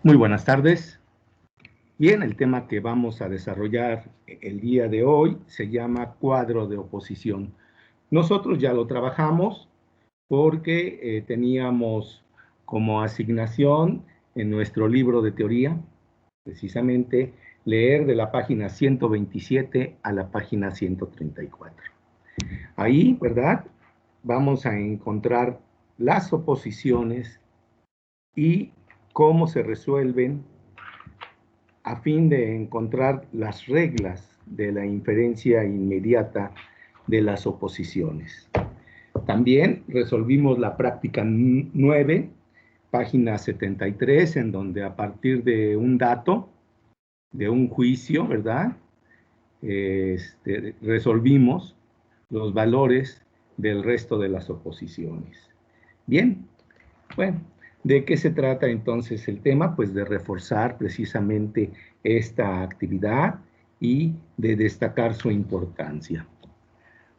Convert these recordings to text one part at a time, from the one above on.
Muy buenas tardes. Bien, el tema que vamos a desarrollar el día de hoy se llama cuadro de oposición. Nosotros ya lo trabajamos porque teníamos como asignación en nuestro libro de teoría, precisamente, leer de la página 127 a la página 134. Ahí, ¿verdad? Vamos a encontrar las oposiciones y cómo se resuelven a fin de encontrar las reglas de la inferencia inmediata de las oposiciones. También resolvimos la práctica 9, página 73, en donde a partir de un dato, de un juicio, ¿verdad? Resolvimos los valores del resto de las oposiciones. Bien, bueno, ¿de qué se trata entonces el tema? Pues de reforzar precisamente esta actividad y de destacar su importancia.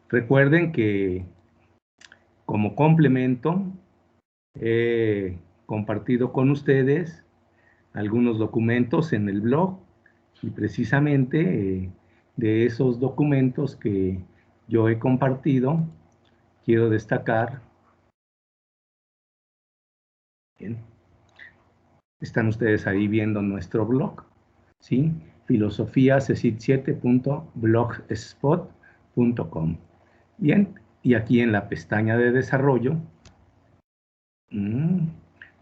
Recuerden que como complemento he compartido con ustedes algunos documentos en el blog y precisamente de esos documentos que yo he compartido, quiero destacar. Bien, están ustedes ahí viendo nuestro blog, ¿sí? filosofiacecit7.blogspot.com. Bien, y aquí en la pestaña de desarrollo,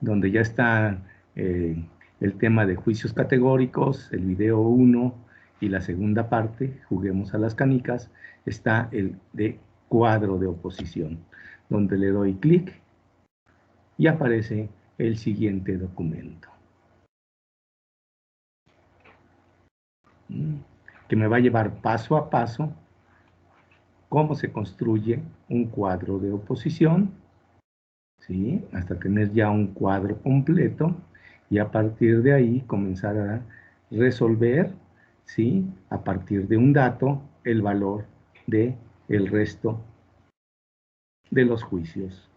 donde ya está el tema de juicios categóricos, el video 1 y la segunda parte, juguemos a las canicas, está el de cuadro de oposición, donde le doy clic y aparece el siguiente documento, que me va a llevar paso a paso cómo se construye un cuadro de oposición, ¿sí? Hasta tener ya un cuadro completo y a partir de ahí comenzar a resolver, ¿sí? A partir de un dato, el valor del resto de los juicios.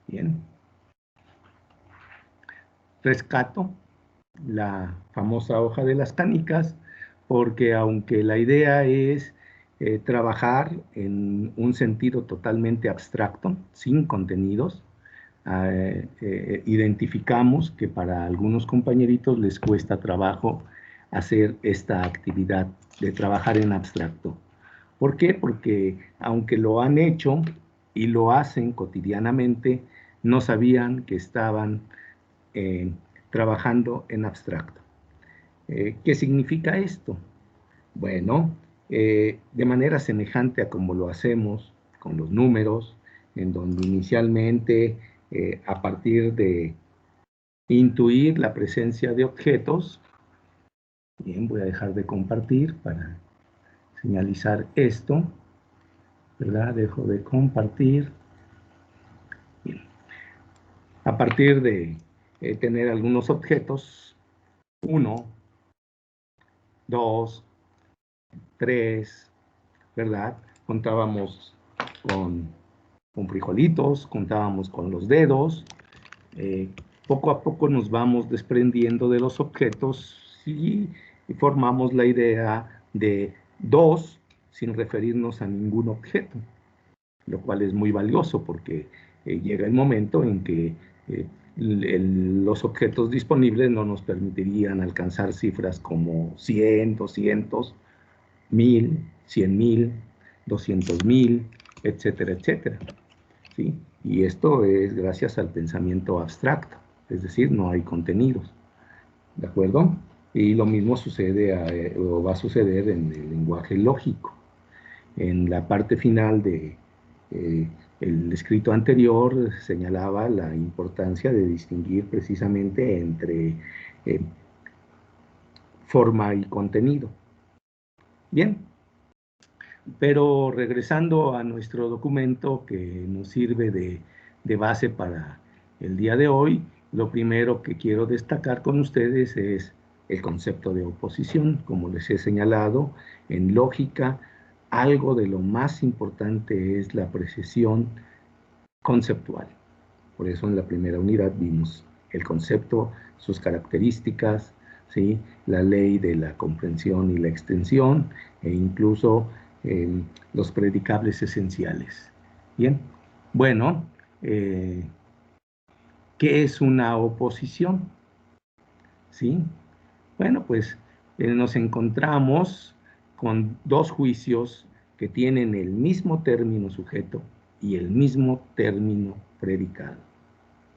Bien. Rescato la famosa hoja de las canicas, porque aunque la idea es trabajar en un sentido totalmente abstracto, sin contenidos, identificamos que para algunos compañeritos les cuesta trabajo hacer esta actividad de trabajar en abstracto. ¿Por qué? Porque aunque lo han hecho y lo hacen cotidianamente, no sabían que estaban trabajando en abstracto. ¿Qué significa esto? Bueno, de manera semejante a como lo hacemos con los números, en donde inicialmente, a partir de intuir la presencia de objetos, bien, voy a dejar de compartir para señalizar esto, ¿verdad? Dejo de compartir. Bien. A partir de tener algunos objetos, 1, 2, 3, ¿verdad? Contábamos con frijolitos, contábamos con los dedos. Poco a poco nos vamos desprendiendo de los objetos y formamos la idea de 2 sin referirnos a ningún objeto, lo cual es muy valioso porque llega el momento en que los objetos disponibles no nos permitirían alcanzar cifras como 100, 200, 1000, 100,000, 200,000, etcétera, etcétera, ¿sí? Y esto es gracias al pensamiento abstracto, es decir, no hay contenidos, ¿de acuerdo? Y lo mismo sucede o va a suceder en el lenguaje lógico. En la parte final de el escrito anterior señalaba la importancia de distinguir precisamente entre forma y contenido. Bien, pero regresando a nuestro documento que nos sirve de base para el día de hoy, lo primero que quiero destacar con ustedes es el concepto de oposición. Como les he señalado, en lógica, algo de lo más importante es la precisión conceptual. Por eso en la primera unidad vimos el concepto, sus características, ¿sí? La ley de la comprensión y la extensión, e incluso los predicables esenciales. Bien, bueno, ¿qué es una oposición? ¿Sí? Bueno, pues nos encontramos con dos juicios que tienen el mismo término sujeto y el mismo término predicado,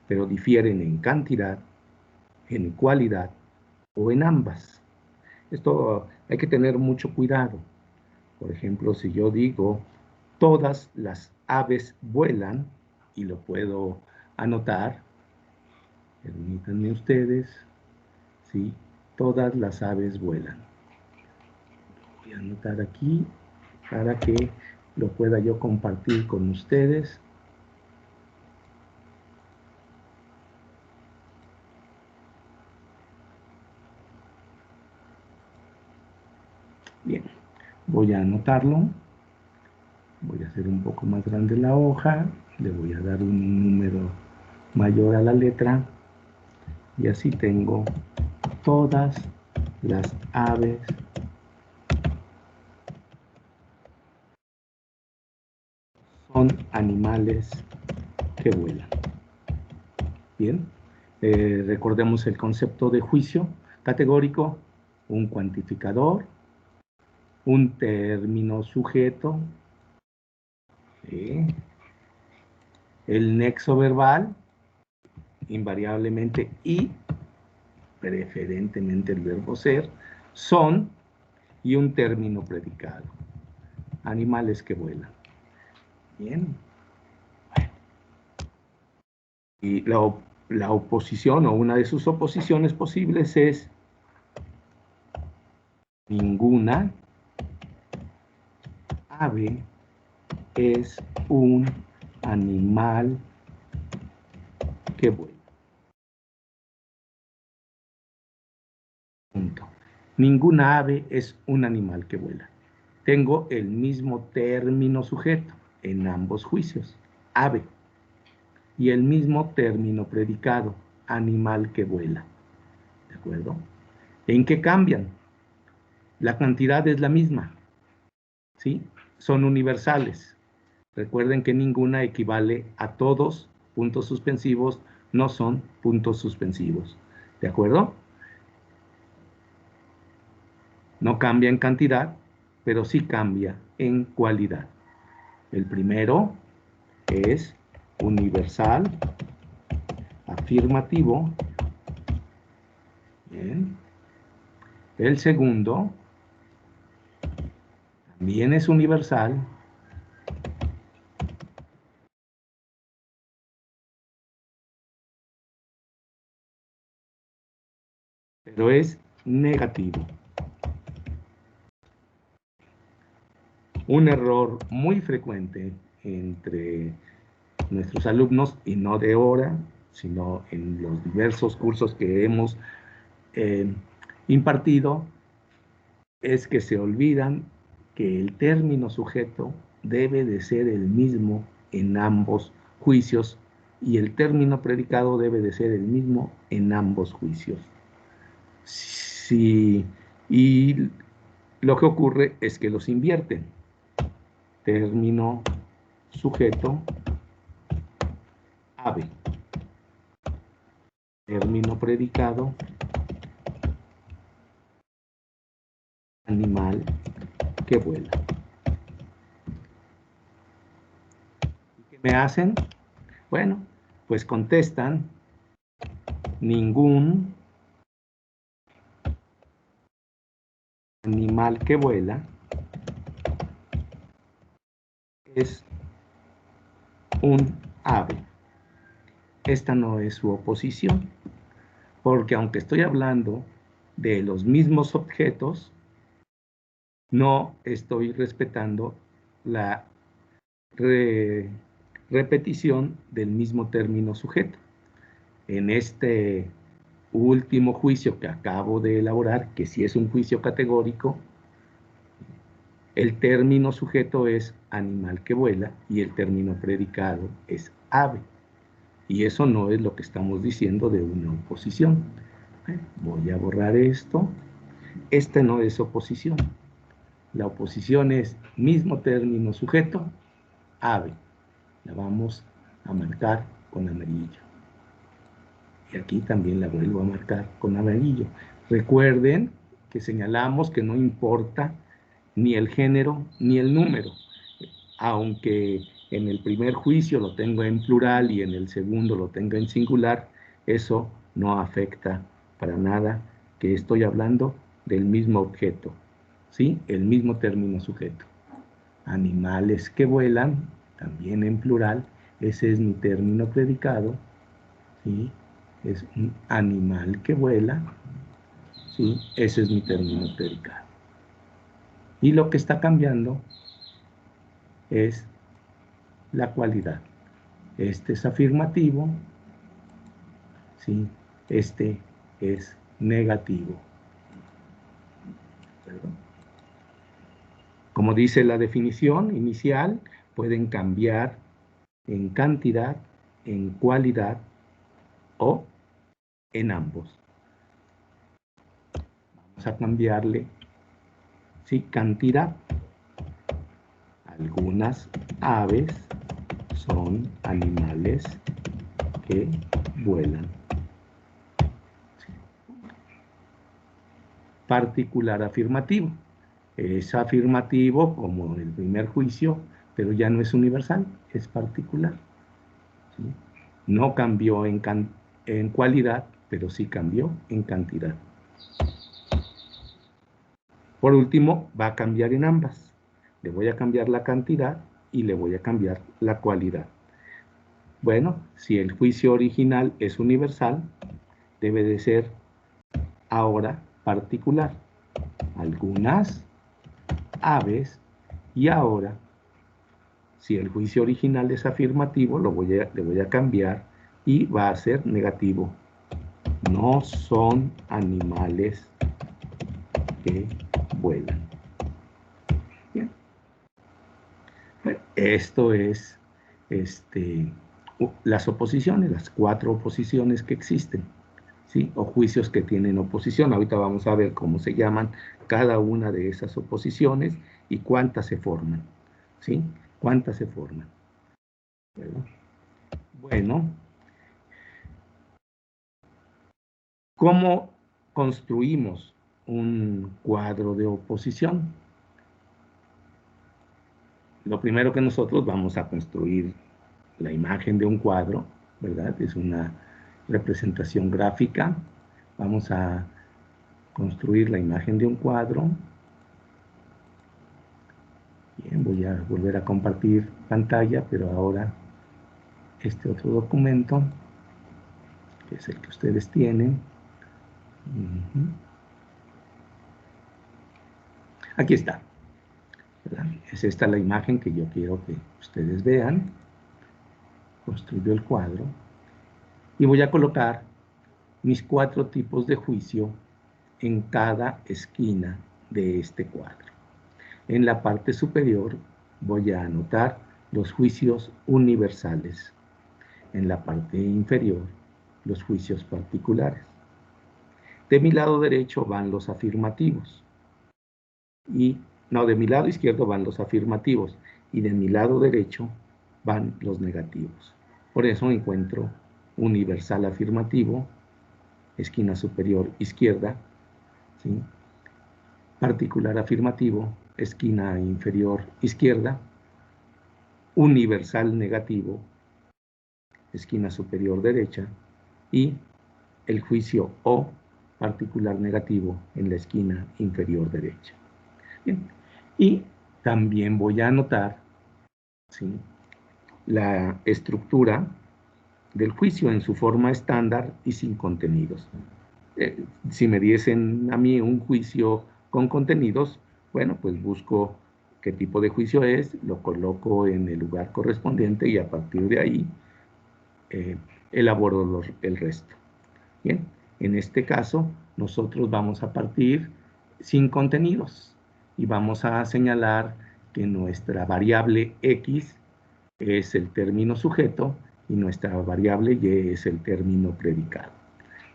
pero difieren en cantidad, en cualidad o en ambas. Esto hay que tener mucho cuidado. Por ejemplo, si yo digo, todas las aves vuelan, y lo puedo anotar, permítanme ustedes, ¿sí? Todas las aves vuelan. Voy a anotar aquí para que lo pueda yo compartir con ustedes. Bien, voy a anotarlo. Voy a hacer un poco más grande la hoja. Le voy a dar un número mayor a la letra. Y así tengo todas las aves son animales que vuelan. Bien, recordemos el concepto de juicio categórico, un cuantificador, un término sujeto, ¿sí? El nexo verbal, invariablemente y preferentemente el verbo ser, son, y un término predicado, animales que vuelan. Bien. Y la oposición o una de sus oposiciones posibles es ninguna ave es un animal que vuela. Punto. Ninguna ave es un animal que vuela. Tengo el mismo término sujeto en ambos juicios, ave, y el mismo término predicado, animal que vuela. ¿De acuerdo? ¿En qué cambian? La cantidad es la misma, ¿sí? Son universales. Recuerden que ninguna equivale a todos, puntos suspensivos no son puntos suspensivos. ¿De acuerdo? No cambia en cantidad, pero sí cambia en cualidad. El primero es universal, afirmativo. Bien. El segundo también es universal, pero es negativo. Un error muy frecuente entre nuestros alumnos, y no de ahora, sino en los diversos cursos que hemos impartido, es que se olvidan que el término sujeto debe de ser el mismo en ambos juicios y el término predicado debe de ser el mismo en ambos juicios. Sí, y lo que ocurre es que los invierten. Término sujeto, ave. Término predicado, animal que vuela. ¿Qué me hacen? Bueno, pues contestan ningún animal que vuela es un ave. Esta no es su oposición, porque aunque estoy hablando de los mismos objetos, no estoy respetando la repetición del mismo término sujeto. En este último juicio que acabo de elaborar, que sí es un juicio categórico, el término sujeto es animal que vuela y el término predicado es ave. Y eso no es lo que estamos diciendo de una oposición. Voy a borrar esto. Esta no es oposición. La oposición es mismo término sujeto, ave. La vamos a marcar con amarillo. Y aquí también la vuelvo a marcar con amarillo. Recuerden que señalamos que no importa ni el género ni el número. Aunque en el primer juicio lo tengo en plural y en el segundo lo tenga en singular, eso no afecta para nada que estoy hablando del mismo objeto, ¿sí? El mismo término sujeto. Animales que vuelan, también en plural, ese es mi término predicado, ¿sí? Es un animal que vuela, ¿sí? Ese es mi término predicado. Y lo que está cambiando es la cualidad. Este es afirmativo, ¿sí? Este es negativo. ¿Perdón? Como dice la definición inicial, pueden cambiar en cantidad, en cualidad o en ambos. Vamos a cambiarle, ¿sí? Cantidad. Algunas aves son animales que vuelan. Particular afirmativo. Es afirmativo como en el primer juicio, pero ya no es universal, es particular. ¿Sí? No cambió en cualidad, pero sí cambió en cantidad. Por último, va a cambiar en ambas. Le voy a cambiar la cantidad y le voy a cambiar la cualidad. Bueno, si el juicio original es universal, debe de ser ahora particular. Algunas aves, y ahora, si el juicio original es afirmativo, le voy a cambiar y va a ser negativo. No son animales que vuelan. Bien. Bueno, esto es las oposiciones, las 4 oposiciones que existen, ¿sí? O juicios que tienen oposición. Ahorita vamos a ver cómo se llaman cada una de esas oposiciones y cuántas se forman, ¿sí? ¿Cuántas se forman? Bueno, ¿cómo construimos un cuadro de oposición? Lo primero que nosotros vamos a construir la imagen de un cuadro, ¿verdad? Es una representación gráfica. Vamos a construir la imagen de un cuadro. Bien, voy a volver a compartir pantalla, pero ahora este otro documento, que es el que ustedes tienen. Aquí está. ¿Verdad? Es esta la imagen que yo quiero que ustedes vean. Construyo el cuadro. Y voy a colocar mis 4 tipos de juicio en cada esquina de este cuadro. En la parte superior voy a anotar los juicios universales. En la parte inferior, los juicios particulares. De mi lado derecho van los afirmativos. De mi lado izquierdo van los afirmativos. Y de mi lado derecho van los negativos. Por eso encuentro universal afirmativo, esquina superior izquierda, ¿sí? Particular afirmativo, esquina inferior izquierda, universal negativo, esquina superior derecha, y el juicio O particular negativo en la esquina inferior derecha. Bien. Y también voy a anotar, ¿sí?, la estructura del juicio en su forma estándar y sin contenidos. Si me diesen a mí un juicio con contenidos, bueno, pues busco qué tipo de juicio es, lo coloco en el lugar correspondiente y a partir de ahí elaboro el resto. Bien, en este caso nosotros vamos a partir sin contenidos y vamos a señalar que nuestra variable X es el término sujeto y nuestra variable y es el término predicado.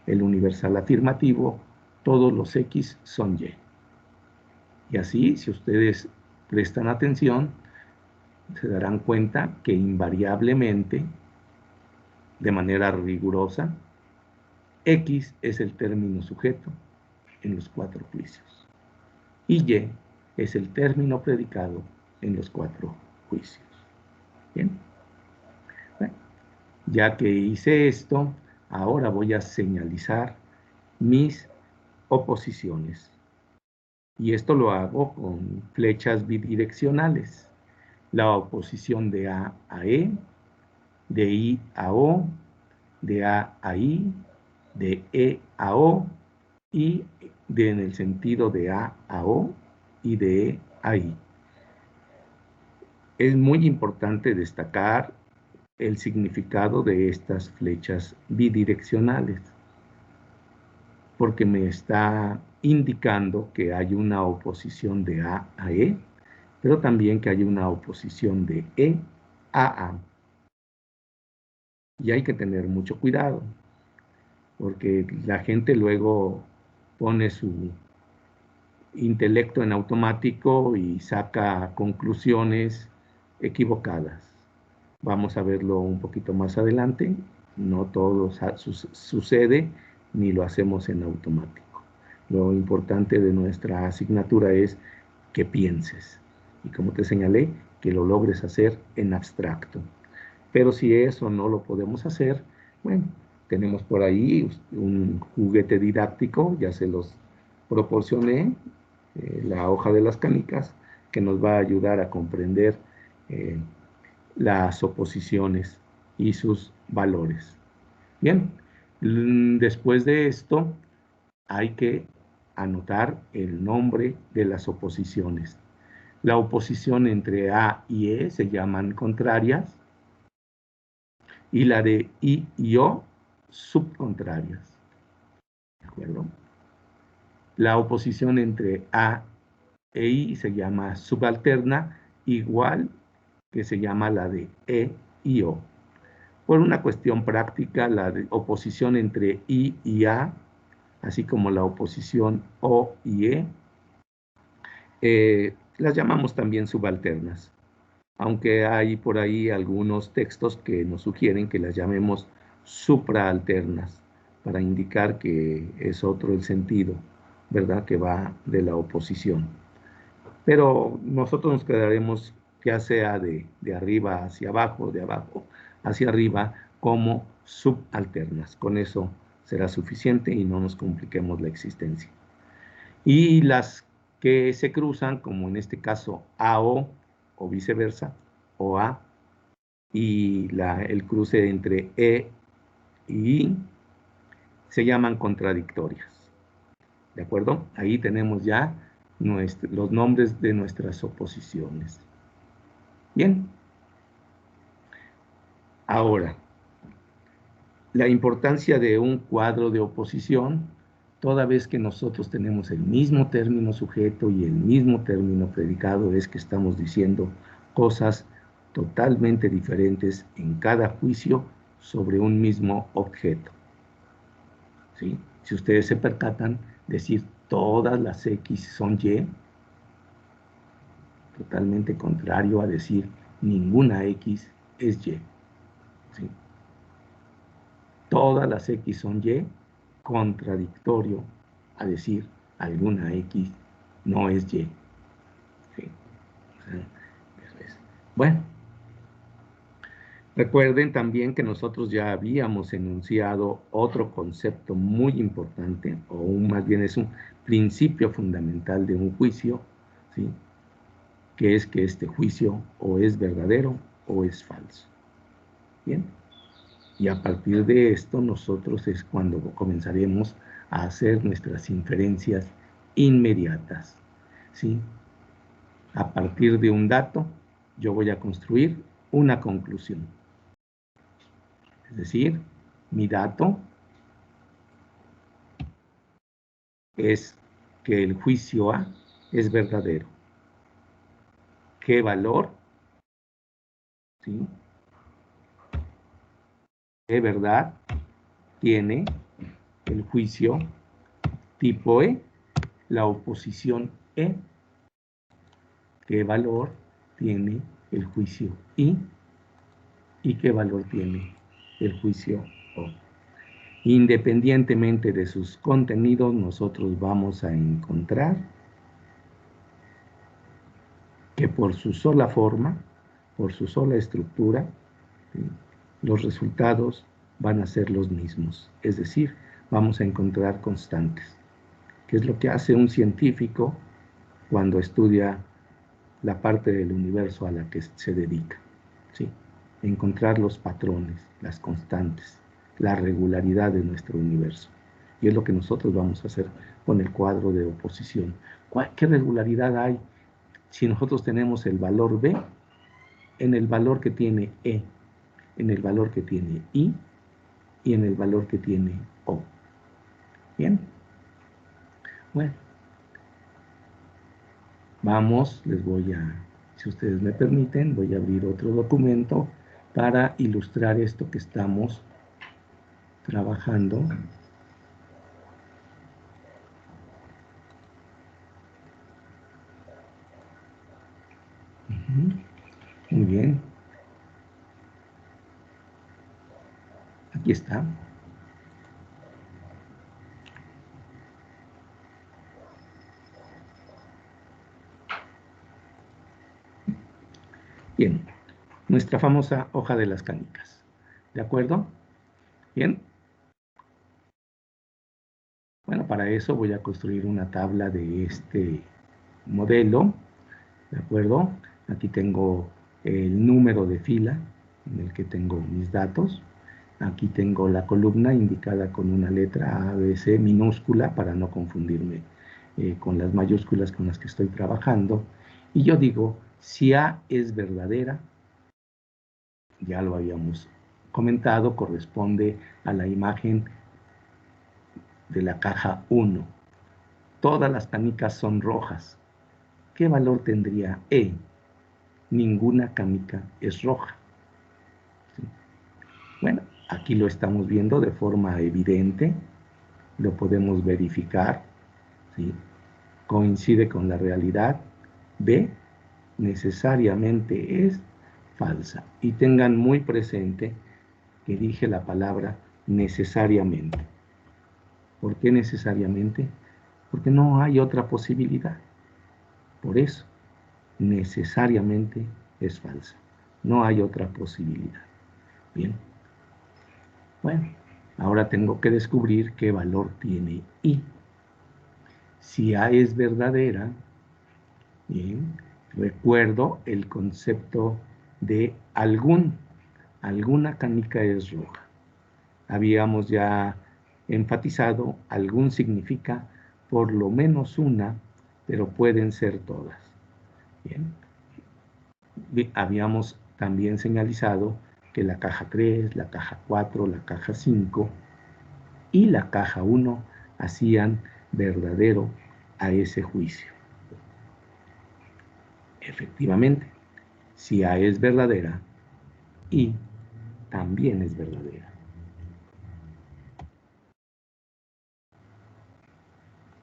El universal afirmativo, todos los X son Y. Y así, si ustedes prestan atención, se darán cuenta que invariablemente, de manera rigurosa, X es el término sujeto en los 4 juicios. Y Y es el término predicado en los 4 juicios. Bien. Bueno, ya que hice esto, ahora voy a señalizar mis oposiciones. Y esto lo hago con flechas bidireccionales. La oposición de A a E, de I a O, de A a I, de E a O, y en el sentido de A a O y de E a I. Es muy importante destacar el significado de estas flechas bidireccionales, porque me está indicando que hay una oposición de A a E, pero también que hay una oposición de E a A. Y hay que tener mucho cuidado, porque la gente luego pone su intelecto en automático y saca conclusiones equivocadas. Vamos a verlo un poquito más adelante. No todo sucede ni lo hacemos en automático. Lo importante de nuestra asignatura es que pienses. Y como te señalé, que lo logres hacer en abstracto. Pero si eso no lo podemos hacer, bueno, tenemos por ahí un juguete didáctico, ya se los proporcioné, la hoja de las canicas, que nos va a ayudar a comprender las oposiciones y sus valores. Bien, después de esto hay que anotar el nombre de las oposiciones. La oposición entre A y E se llaman contrarias y la de I y O subcontrarias. ¿De acuerdo? La oposición entre A e I se llama subalterna, igual que se llama la de E y O. Por una cuestión práctica, la oposición entre I y A, así como la oposición O y las llamamos también subalternas, aunque hay por ahí algunos textos que nos sugieren que las llamemos supraalternas, para indicar que es otro el sentido, ¿verdad?, que va de la oposición. Pero nosotros nos quedaremos ya sea de arriba hacia abajo, de abajo hacia arriba, como subalternas. Con eso será suficiente y no nos compliquemos la existencia. Y las que se cruzan, como en este caso AO o viceversa, o A, y el cruce entre E y I, se llaman contradictorias. ¿De acuerdo? Ahí tenemos ya los nombres de nuestras oposiciones. Bien. Ahora, la importancia de un cuadro de oposición, toda vez que nosotros tenemos el mismo término sujeto y el mismo término predicado, es que estamos diciendo cosas totalmente diferentes en cada juicio sobre un mismo objeto. ¿Sí? Si ustedes se percatan, decir todas las X son Y, totalmente contrario a decir ninguna X es Y. ¿Sí? Todas las X son Y, contradictorio a decir alguna X no es Y. ¿Sí? Eso es. Bueno, recuerden también que nosotros ya habíamos enunciado otro concepto muy importante, o más bien es un principio fundamental de un juicio, ¿sí?, que es que este juicio o es verdadero o es falso. Bien. Y a partir de esto nosotros es cuando comenzaremos a hacer nuestras inferencias inmediatas, ¿sí? A partir de un dato, yo voy a construir una conclusión. Es decir, mi dato es que el juicio A es verdadero. ¿Qué valor? ¿Sí? ¿Qué verdad tiene el juicio tipo E? La oposición E. ¿Qué valor tiene el juicio I? ¿Y qué valor tiene el juicio O? Independientemente de sus contenidos, nosotros vamos a encontrar que por su sola forma, por su sola estructura, ¿sí?, los resultados van a ser los mismos. Es decir, vamos a encontrar constantes. ¿Qué es lo que hace un científico cuando estudia la parte del universo a la que se dedica? ¿Sí? Encontrar los patrones, las constantes, la regularidad de nuestro universo. Y es lo que nosotros vamos a hacer con el cuadro de oposición. ¿Qué regularidad hay si nosotros tenemos el valor B en el valor que tiene E, en el valor que tiene I y en el valor que tiene O? Bien. Bueno, vamos, si ustedes me permiten, voy a abrir otro documento para ilustrar esto que estamos trabajando. Muy bien. Aquí está. Bien. Nuestra famosa hoja de las canicas. ¿De acuerdo? Bien. Bueno, para eso voy a construir una tabla de este modelo. ¿De acuerdo? Aquí tengo el número de fila en el que tengo mis datos. Aquí tengo la columna indicada con una letra A, B, C minúscula para no confundirme con las mayúsculas con las que estoy trabajando. Y yo digo, si A es verdadera, ya lo habíamos comentado, corresponde a la imagen de la caja 1. Todas las canicas son rojas. ¿Qué valor tendría E? Ninguna canica es roja. ¿Sí? Bueno, aquí lo estamos viendo de forma evidente, lo podemos verificar, ¿sí? Coincide con la realidad. B necesariamente es falsa. Y tengan muy presente que dije la palabra necesariamente. ¿Por qué necesariamente? Porque no hay otra posibilidad. Por eso, necesariamente es falsa. No hay otra posibilidad. Bien. Bueno, ahora tengo que descubrir qué valor tiene I. Si A es verdadera, bien, recuerdo el concepto de alguna canica es roja. Habíamos ya enfatizado, algún significa por lo menos una, pero pueden ser todas. Bien. Habíamos también señalizado que la caja 3, la caja 4, la caja 5 y la caja 1 hacían verdadero a ese juicio. Efectivamente, si A es verdadera, I también es verdadera.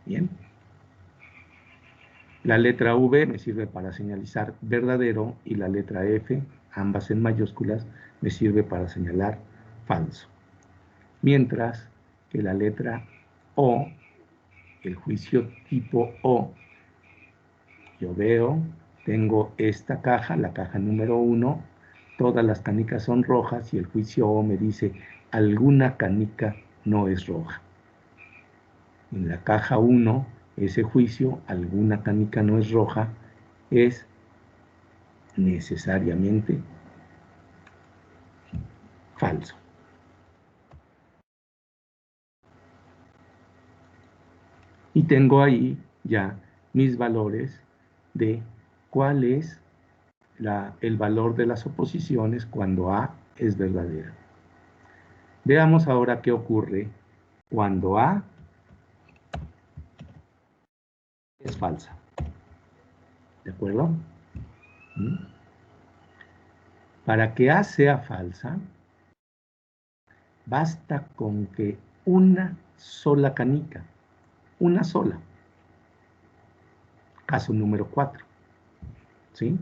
Bien. La letra V me sirve para señalizar verdadero y la letra F, ambas en mayúsculas, me sirve para señalar falso. Mientras que la letra O, el juicio tipo O, yo veo, tengo esta caja, la caja número 1, todas las canicas son rojas y el juicio O me dice alguna canica no es roja. En la caja 1, ese juicio, alguna canica no es roja, es necesariamente falso. Y tengo ahí ya mis valores de cuál es el valor de las oposiciones cuando A es verdadera. Veamos ahora qué ocurre cuando A es falsa. ¿De acuerdo? Para que A sea falsa, Basta con que una sola canica, una sola, caso número 4, ¿sí?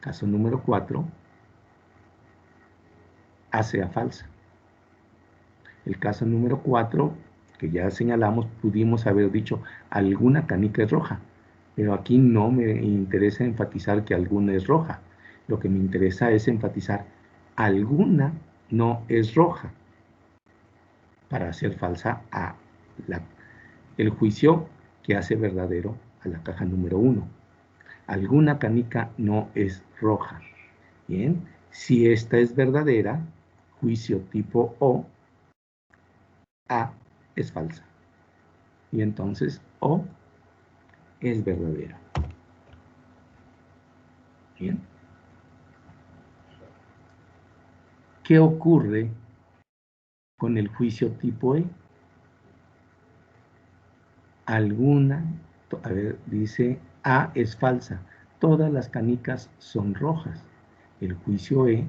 Caso número 4, A sea falsa. El caso número 4, que ya señalamos, pudimos haber dicho alguna canica es roja, pero aquí no me interesa enfatizar que alguna es roja. Lo que me interesa es enfatizar alguna no es roja para hacer falsa a el juicio que hace verdadero a la caja número 1. Alguna canica no es roja. Bien, si esta es verdadera, juicio tipo O, A es falsa. Y entonces O es verdadera. Bien. ¿Qué ocurre con el juicio tipo E? Alguna, a ver, dice A es falsa. Todas las canicas son rojas. El juicio E,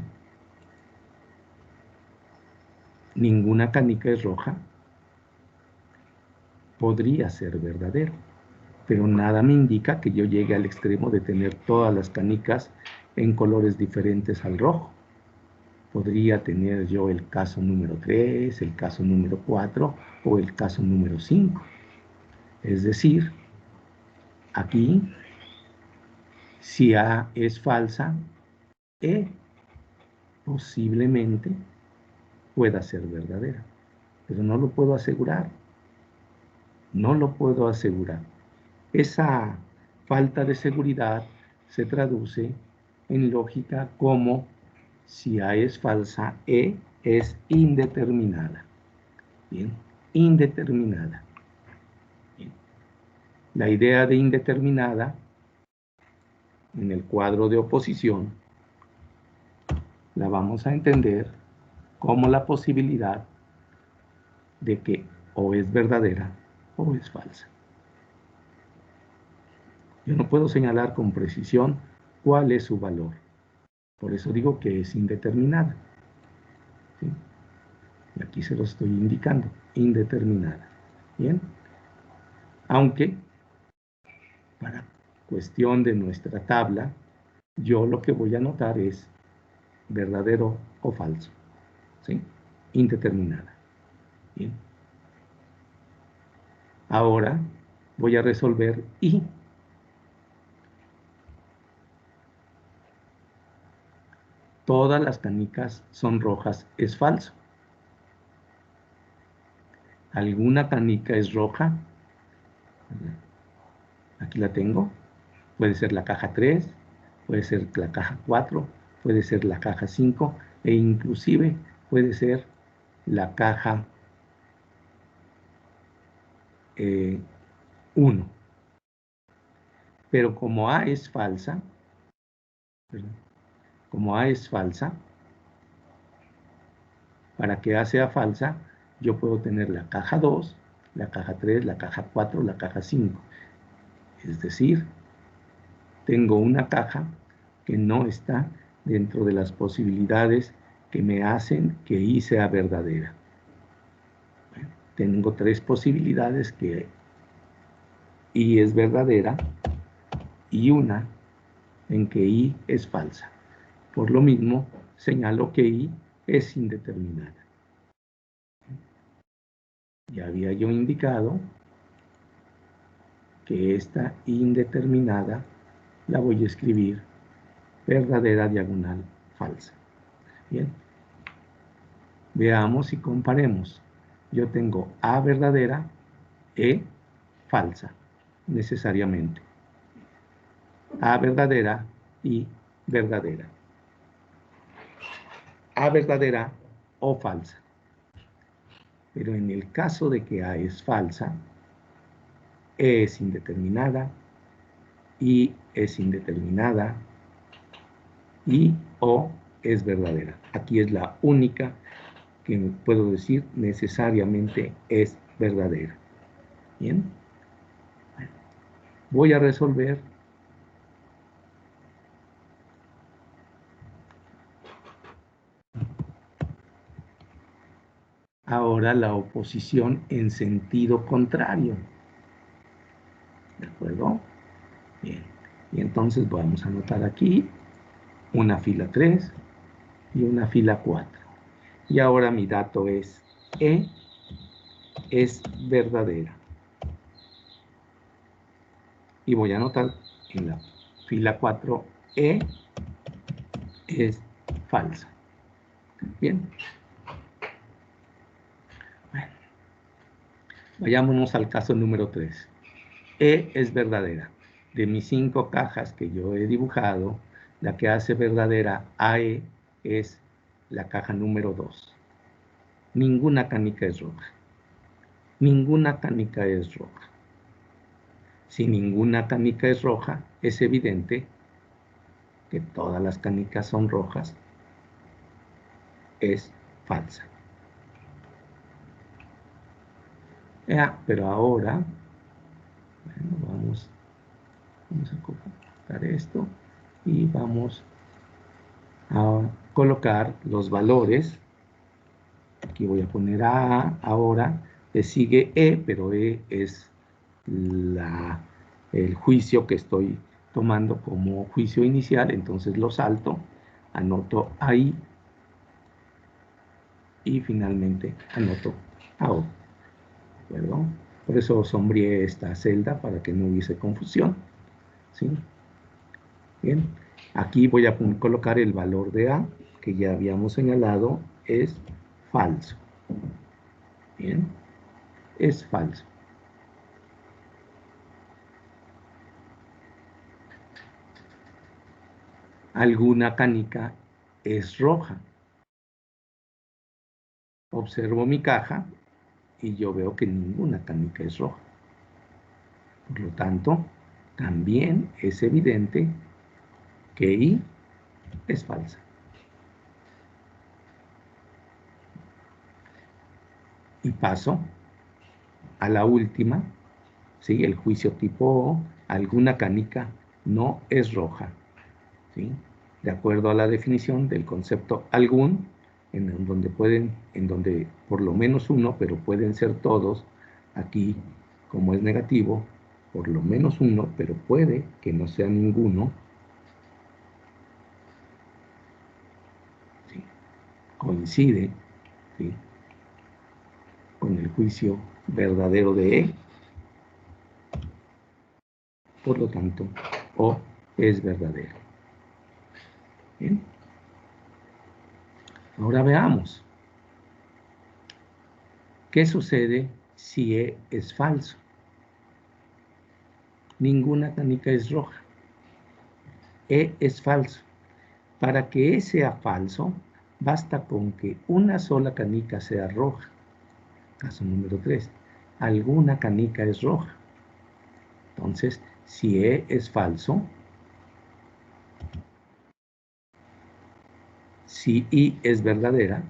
ninguna canica es roja, podría ser verdadero. Pero nada me indica que yo llegue al extremo de tener todas las canicas en colores diferentes al rojo. Podría tener yo el caso número 3, el caso número 4 o el caso número 5. Es decir, aquí, si A es falsa, E posiblemente pueda ser verdadera. Pero no lo puedo asegurar. No lo puedo asegurar. Esa falta de seguridad se traduce en lógica como si A es falsa, E es indeterminada. Bien, indeterminada. Bien. La idea de indeterminada en el cuadro de oposición la vamos a entender como la posibilidad de que o es verdadera o es falsa. Yo no puedo señalar con precisión cuál es su valor. Por eso digo que es indeterminada. ¿Sí? Y aquí se lo estoy indicando, indeterminada. Bien, aunque para cuestión de nuestra tabla, yo lo que voy a anotar es verdadero o falso. ¿Sí? Indeterminada. Bien. Ahora voy a resolver y todas las canicas son rojas, es falso. ¿Alguna canica es roja? Aquí la tengo. Puede ser la caja 3, puede ser la caja 4, puede ser la caja 5 e inclusive puede ser la caja 1. Pero como A es falsa, como A es falsa, para que A sea falsa, yo puedo tener la caja 2, la caja 3, la caja 4, la caja 5. Es decir, tengo una caja que no está dentro de las posibilidades que me hacen que I sea verdadera. Bueno, tengo 3 posibilidades que I es verdadera y una en que I es falsa. Por lo mismo, señalo que I es indeterminada. Ya había yo indicado que esta indeterminada la voy a escribir verdadera diagonal falsa. Bien, veamos y comparemos. Yo tengo A verdadera, E falsa, necesariamente. A verdadera y verdadera. A verdadera o falsa. Pero en el caso de que A es falsa, E es indeterminada, I es indeterminada y O es verdadera. Aquí es la única que puedo decir necesariamente es verdadera. Bien. Voy a resolver ahora la oposición en sentido contrario. ¿De acuerdo? Bien. Y entonces vamos a anotar aquí una fila 3 y una fila 4. Y ahora mi dato es E es verdadera. Y voy a anotar en la fila 4, E es falsa. Bien. Bueno, vayámonos al caso número 3. E es verdadera. De mis 5 cajas que yo he dibujado, la que hace verdadera AE es la caja número 2. Ninguna canica es roja. Ninguna canica es roja. Si ninguna canica es roja, es evidente que todas las canicas son rojas. Es falsa. Pero ahora, bueno, vamos a cortar esto y vamos a colocar los valores. Aquí voy a poner A, ahora le sigue E, pero E es el juicio que estoy tomando como juicio inicial, entonces lo salto, anoto ahí y finalmente anoto AO. ¿De acuerdo? Por eso sombreé esta celda para que no hubiese confusión. ¿Sí? Bien, aquí voy a colocar el valor de A, que ya habíamos señalado, es falso. Bien, es falso. Alguna canica es roja. Observo mi caja y yo veo que ninguna canica es roja. Por lo tanto, también es evidente que I es falsa. Y paso a la última, ¿sí? El juicio tipo O, alguna canica no es roja, ¿sí? De acuerdo a la definición del concepto algún, en donde por lo menos uno, pero pueden ser todos, aquí como es negativo, por lo menos uno, pero puede que no sea ninguno, ¿sí? Coincide, ¿sí? Con el juicio verdadero de E, por lo tanto, O es verdadero. Bien. Ahora veamos, ¿qué sucede si E es falso? Ninguna canica es roja. E es falso. Para que E sea falso, basta con que una sola canica sea roja. Caso número 3. Alguna canica es roja. Entonces, si E es falso, si I es verdadera,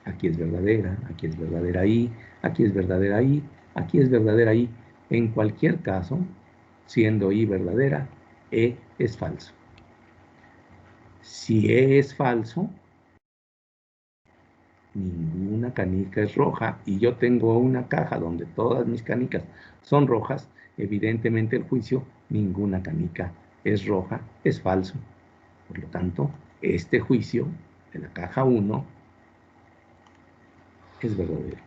aquí es verdadera, aquí es verdadera I, aquí es verdadera I, aquí es verdadera I. En cualquier caso, siendo I verdadera, E es falso. Si E es falso, ninguna canica es roja y yo tengo una caja donde todas mis canicas son rojas, evidentemente el juicio, ninguna canica es roja, es falso. Por lo tanto, este juicio de la caja 1 es verdadero.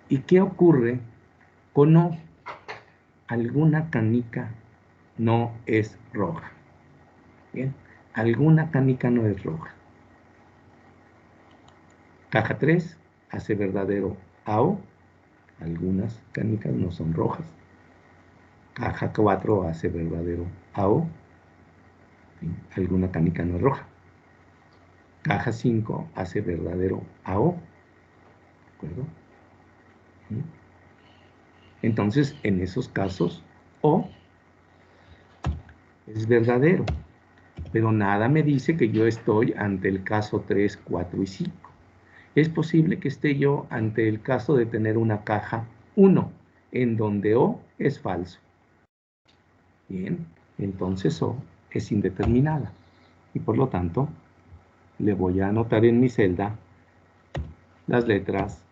¿Y qué ocurre con O? Alguna canica no es roja. Bien, alguna canica no es roja. Caja 3 hace verdadero AO. Algunas canicas no son rojas. Caja 4 hace verdadero AO. Alguna canica no es roja. Caja 5 hace verdadero AO. ¿De acuerdo? Entonces, en esos casos, O es verdadero. Pero nada me dice que yo estoy ante el caso 3, 4 y 5. Es posible que esté yo ante el caso de tener una caja 1, en donde O es falso. Bien, entonces O es indeterminada. Y por lo tanto, le voy a anotar en mi celda las letras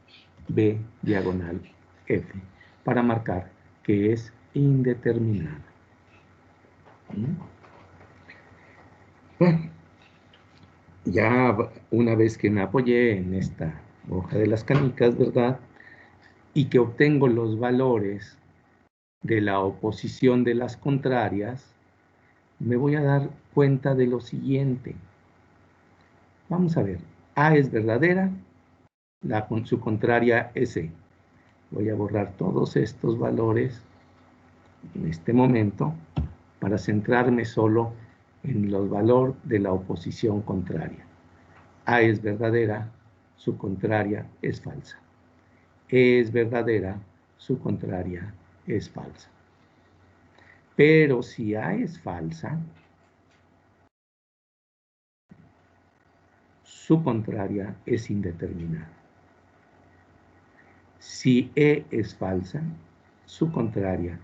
B diagonal F para marcar que es indeterminada. Bueno, ya una vez que me apoyé en esta hoja de las canicas, ¿verdad? Y que obtengo los valores de la oposición de las contrarias, me voy a dar cuenta de lo siguiente. Vamos a ver, A es verdadera, su contraria es E. Voy a borrar todos estos valores en este momento para centrarme solo en el valor de la oposición contraria. A es verdadera, su contraria es falsa. E es verdadera, su contraria es falsa. Pero si A es falsa, su contraria es indeterminada. Si E es falsa, su contraria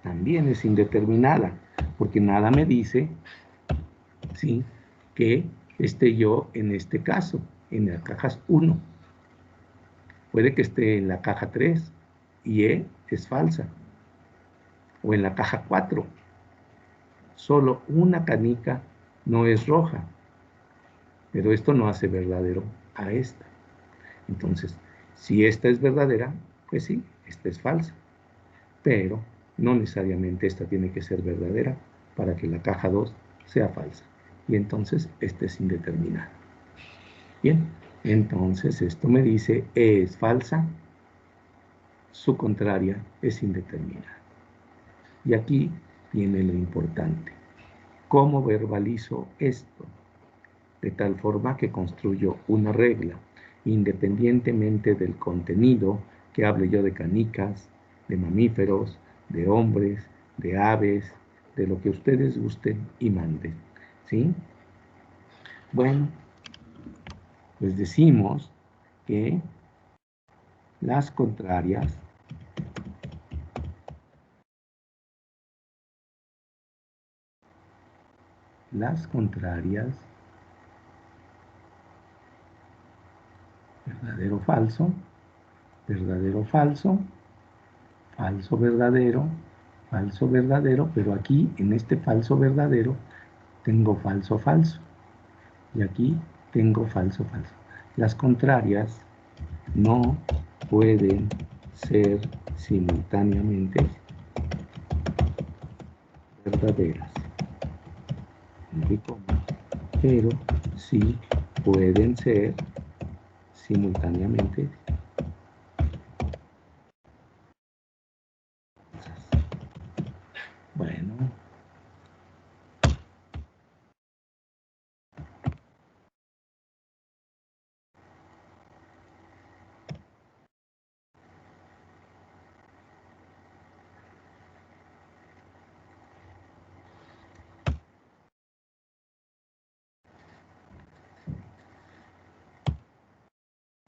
también es indeterminada, porque nada me dice, ¿sí?, que esté yo en este caso, en la caja 1. Puede que esté en la caja 3 y E es falsa, o en la caja 4. Solo una canica no es roja, pero esto no hace verdadero a esta. Entonces, si esta es verdadera, pues sí, esta es falsa. Pero no necesariamente esta tiene que ser verdadera para que la caja 2 sea falsa. Y entonces esta es indeterminada. Bien, entonces esto me dice E es falsa, su contraria es indeterminada. Y aquí viene lo importante. ¿Cómo verbalizo esto? De tal forma que construyo una regla, independientemente del contenido, que hable yo de canicas, de mamíferos, de hombres, de aves, de lo que ustedes gusten y manden. ¿Sí? Bueno, pues decimos que las contrarias verdadero, falso, verdadero, falso, falso, verdadero, pero aquí en este falso, verdadero, tengo falso, falso. Y aquí tengo falso, falso. Las contrarias no pueden ser simultáneamente verdaderas. Pero sí pueden ser simultáneamente falsas. Bueno.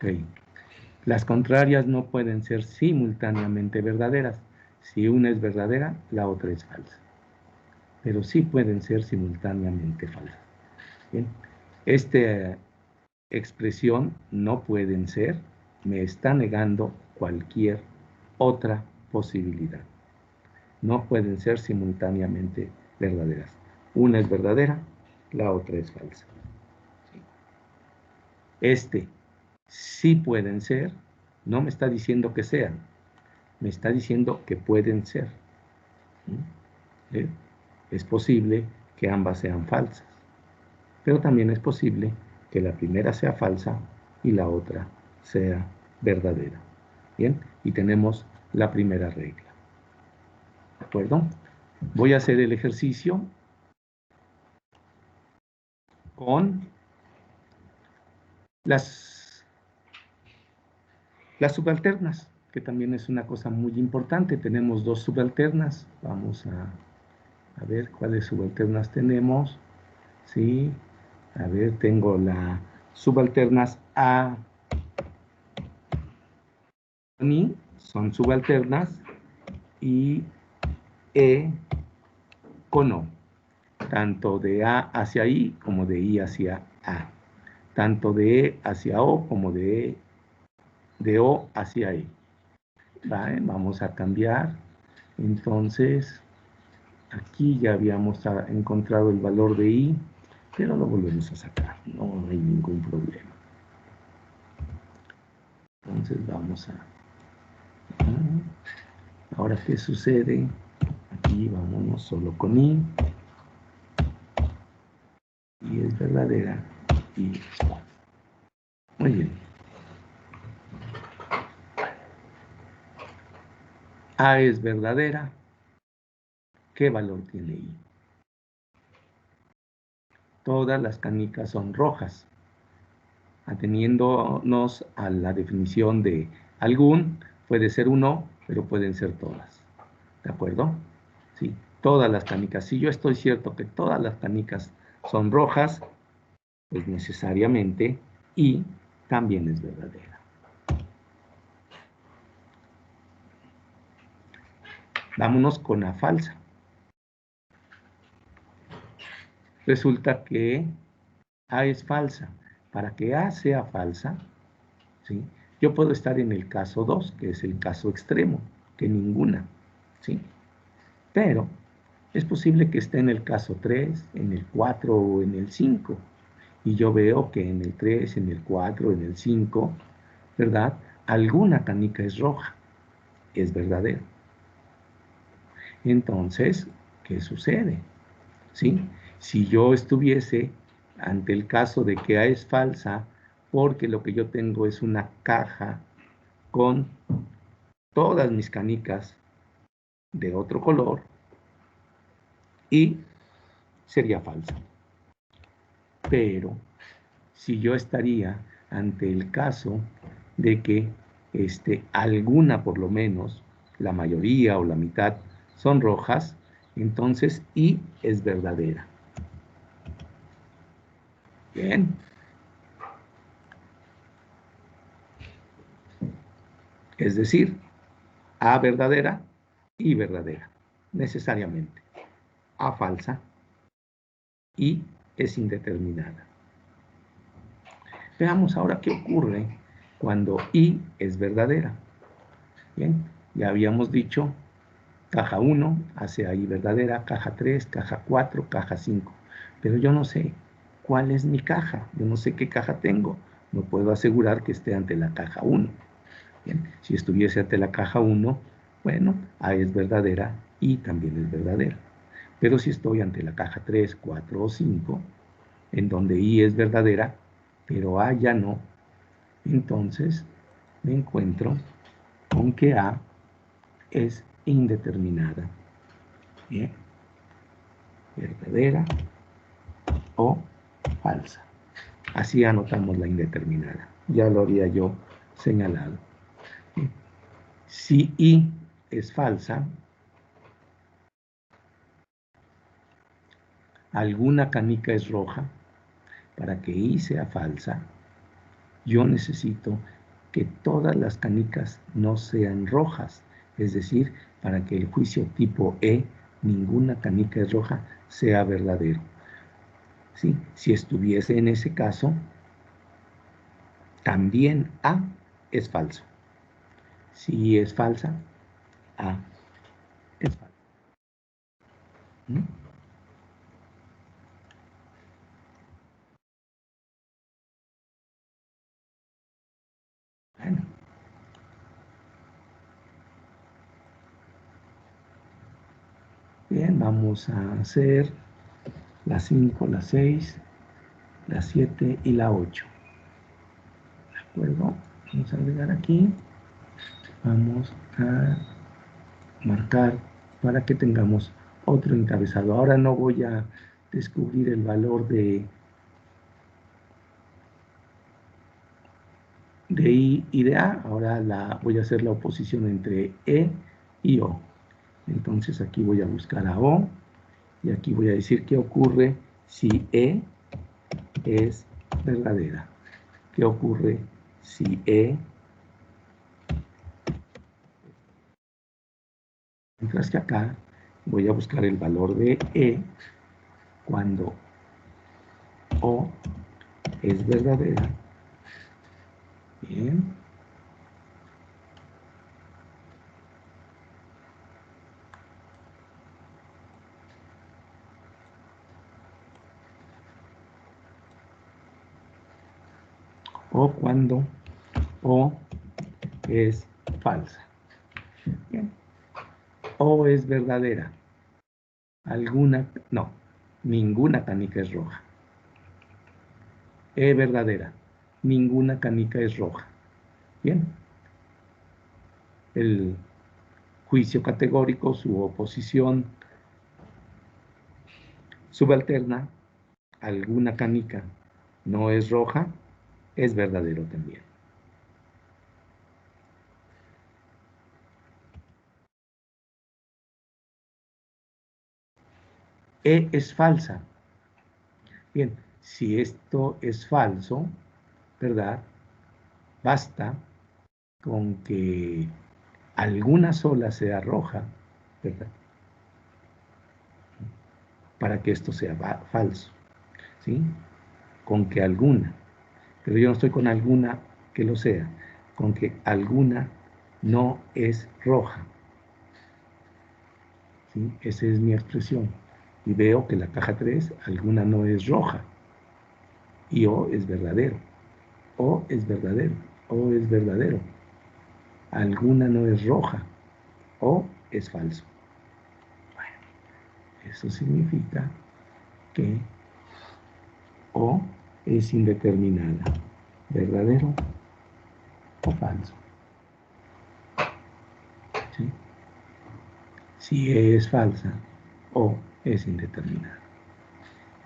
Okay. Las contrarias no pueden ser simultáneamente verdaderas. Si una es verdadera, la otra es falsa. Pero sí pueden ser simultáneamente falsas. Bien. Esta expresión no pueden ser, me está negando cualquier otra posibilidad. No pueden ser simultáneamente verdaderas. Una es verdadera, la otra es falsa. Sí pueden ser, no me está diciendo que sean, me está diciendo que pueden ser. Es posible que ambas sean falsas, pero también es posible que la primera sea falsa y la otra sea verdadera. Bien, y tenemos la primera regla. ¿De acuerdo? Voy a hacer el ejercicio con las subalternas, que también es una cosa muy importante. Tenemos dos subalternas. Vamos a ver cuáles subalternas tenemos. ¿Sí? A ver, tengo las subalternas A con I, son subalternas, y E con O. tanto de A hacia I como de I hacia A, tanto de E hacia O como de O hacia E. ¿Vale? Vamos a cambiar. Entonces, aquí ya habíamos encontrado el valor de I, pero lo volvemos a sacar, no hay ningún problema. Entonces vamos a... Ahora, ¿qué sucede? Aquí vámonos solo con I. Y es verdadera y es falsa. Muy bien. A es verdadera. ¿Qué valor tiene I? Todas las canicas son rojas. Ateniéndonos a la definición de algún, puede ser uno, pero pueden ser todas. ¿De acuerdo? Sí, todas las canicas. Si yo estoy cierto que todas las canicas son rojas, pues necesariamente I también es verdadera. Vámonos con A falsa. Resulta que A es falsa. Para que A sea falsa, ¿sí? Yo puedo estar en el caso 2, que es el caso extremo, que ninguna, ¿sí? Pero es posible que esté en el caso 3, en el 4 o en el 5. Y yo veo que en el 3, en el 4, en el 5, ¿verdad? Alguna canica es roja, es verdadero. Entonces, ¿qué sucede? ¿Sí? Si yo estuviese ante el caso de que A es falsa, porque lo que yo tengo es una caja con todas mis canicas de otro color, y sería falsa. Pero si yo estaría ante el caso de que alguna por lo menos, la mayoría o la mitad son rojas, entonces I es verdadera. Bien. Es decir, A verdadera, I verdadera, necesariamente. A falsa, I es indeterminada. Veamos ahora qué ocurre cuando I es verdadera. Bien, ya habíamos dicho, caja 1 hace I verdadera, caja 3, caja 4, caja 5. Pero yo no sé cuál es mi caja, yo no sé qué caja tengo. No puedo asegurar que esté ante la caja 1. Bien, si estuviese ante la caja 1, bueno, A es verdadera, I también es verdadera. Pero si estoy ante la caja 3, 4 o 5, en donde I es verdadera, pero A ya no, entonces me encuentro con que A es indeterminada. Bien, verdadera o falsa. Así anotamos la indeterminada. Ya lo había yo señalado. Bien. Si I es falsa, alguna canica es roja, para que I sea falsa, yo necesito que todas las canicas no sean rojas, es decir, para que el juicio tipo E, ninguna canica es roja, sea verdadero. ¿Sí? Si estuviese en ese caso, también A es falso. Si es falsa, A es falsa. ¿Mm? Bueno. Bien, vamos a hacer la 5, la 6, la 7 y la 8. ¿De acuerdo? Vamos a agregar aquí. Vamos a marcar para que tengamos otro encabezado. Ahora no voy a descubrir el valor de I y de A. Ahora voy a hacer la oposición entre E y O. Entonces aquí voy a buscar a O y aquí voy a decir qué ocurre si E es verdadera. ¿Qué ocurre si E? Mientras que acá voy a buscar el valor de E cuando O es verdadera. Bien. O cuando O es falsa. Bien. O es verdadera. Ninguna canica es roja. E verdadera. Ninguna canica es roja. Bien. El juicio categórico, su oposición subalterna, alguna canica no es roja, es verdadero también. E es falsa. Bien, si esto es falso, ¿verdad? Basta con que alguna sola sea roja, ¿verdad? Para que esto sea falso, ¿sí? Con que alguna, pero yo no estoy con alguna que lo sea, con que alguna no es roja, ¿sí? Esa es mi expresión. Y veo que la caja 3, alguna no es roja, y O es verdadero, O es verdadero, O es verdadero. Alguna no es roja, O es falso. Bueno, eso significa que O es indeterminada, verdadero o falso. ¿Sí? Si E es falsa, O es indeterminada.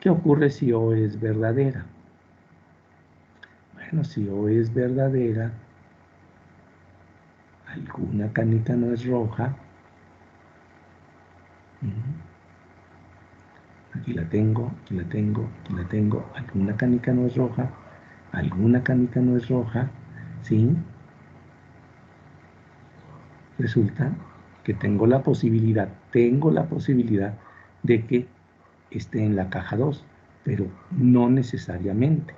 ¿Qué ocurre si O es verdadera? Bueno, si O es verdadera, alguna canica no es roja. Aquí la tengo, aquí la tengo, aquí la tengo. Alguna canica no es roja, alguna canica no es roja, ¿sí? Resulta que tengo la posibilidad de que esté en la caja 2, pero no necesariamente.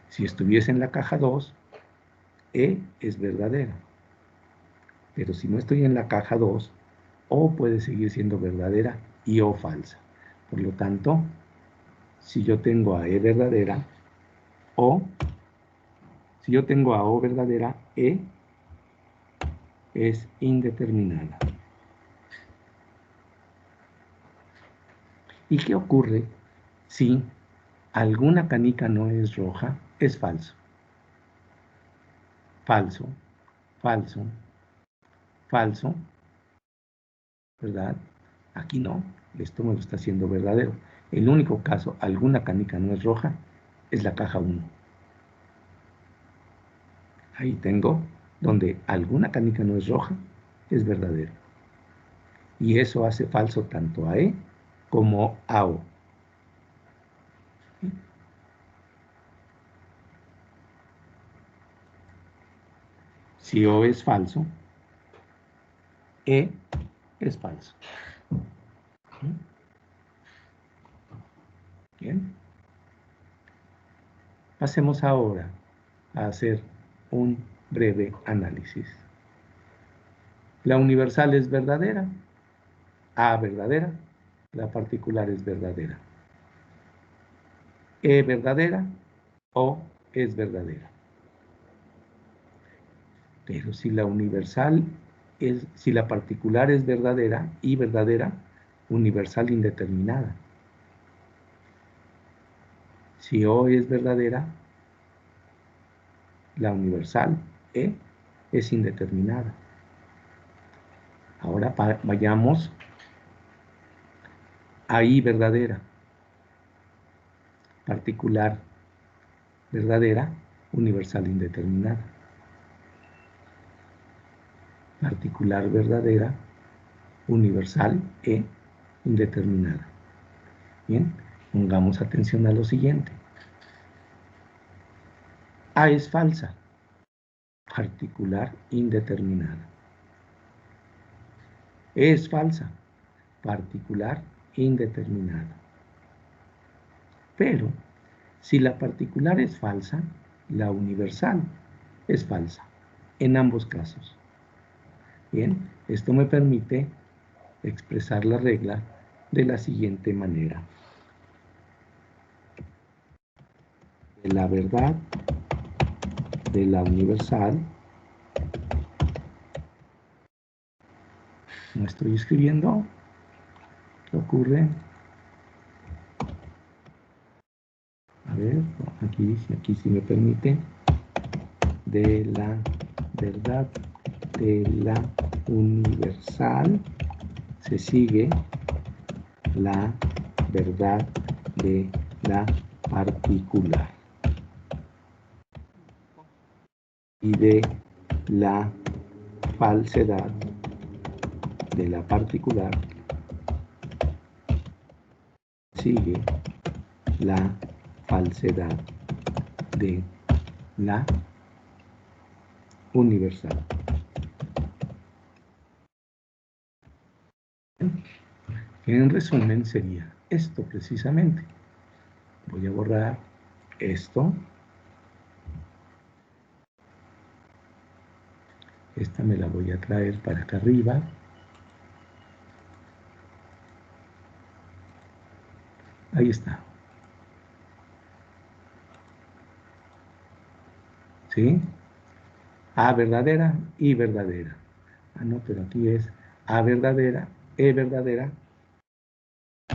Si estuviese en la caja 2, E es verdadera. Pero si no estoy en la caja 2, O puede seguir siendo verdadera y O falsa. Por lo tanto, si yo tengo a E verdadera, si yo tengo a O verdadera, E es indeterminada. ¿Y qué ocurre si alguna canica no es roja? Es falso. Falso, falso, falso, ¿verdad? Aquí no, esto me lo está haciendo verdadero. El único caso, alguna canica no es roja, es la caja 1. Ahí tengo donde alguna canica no es roja, es verdadero. Y eso hace falso tanto a E como a O. Si O es falso, E es falso. Bien. Pasemos ahora a hacer un breve análisis. La universal es verdadera, A verdadera, la particular es verdadera. E verdadera, O es verdadera. Pero si la universal si la particular es verdadera y verdadera, universal indeterminada. Si O es verdadera, la universal E es indeterminada. Ahora vayamos a I verdadera, particular verdadera, universal indeterminada. Particular verdadera, universal E indeterminada. Bien, pongamos atención a lo siguiente. A es falsa, particular indeterminada. E es falsa, particular indeterminado. Pero, si la particular es falsa, la universal es falsa, en ambos casos. Bien, esto me permite expresar la regla de la siguiente manera. De la verdad de la universal, no estoy escribiendo, ¿qué ocurre? A ver, aquí sí me permite. De la verdad de la universal se sigue la verdad de la particular. Y de la falsedad de la particular sigue la falsedad de la universal. En resumen sería esto precisamente. Voy a borrar esto. Esta me la voy a traer para acá arriba. Ahí está. ¿Sí? A verdadera y verdadera. Ah, no, pero aquí es A verdadera, E verdadera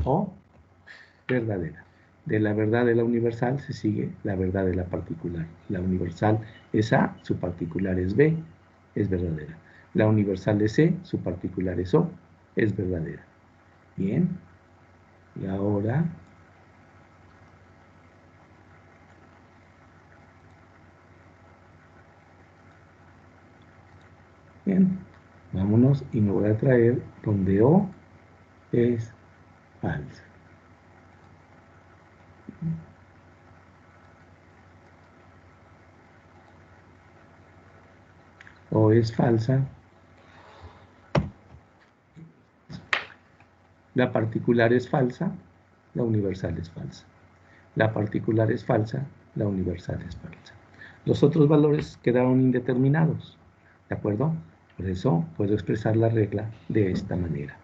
o verdadera. De la verdad de la universal se sigue la verdad de la particular. La universal es A, su particular es B, es verdadera. La universal es C, su particular es O, es verdadera. Bien. Y ahora bien, vámonos y me voy a traer donde O es falsa. O es falsa. La particular es falsa, la universal es falsa. La particular es falsa, la universal es falsa. Los otros valores quedaron indeterminados, ¿de acuerdo? Por eso puedo expresar la regla de esta manera.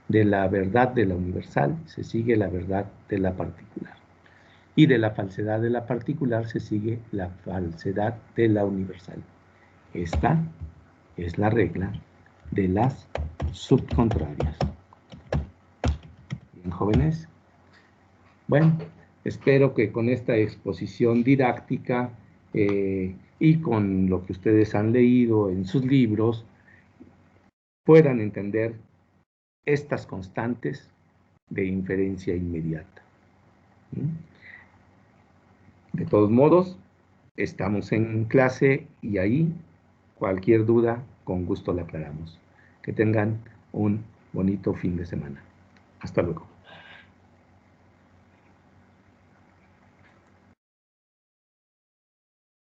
De la verdad de la universal se sigue la verdad de la particular. Y de la falsedad de la particular se sigue la falsedad de la universal. Esta es la regla de las subcontrarias. Bien, jóvenes. Bueno, espero que con esta exposición didáctica y con lo que ustedes han leído en sus libros puedan entender estas constantes de inferencia inmediata. De todos modos, estamos en clase y ahí cualquier duda con gusto la aclaramos. Que tengan un bonito fin de semana. Hasta luego.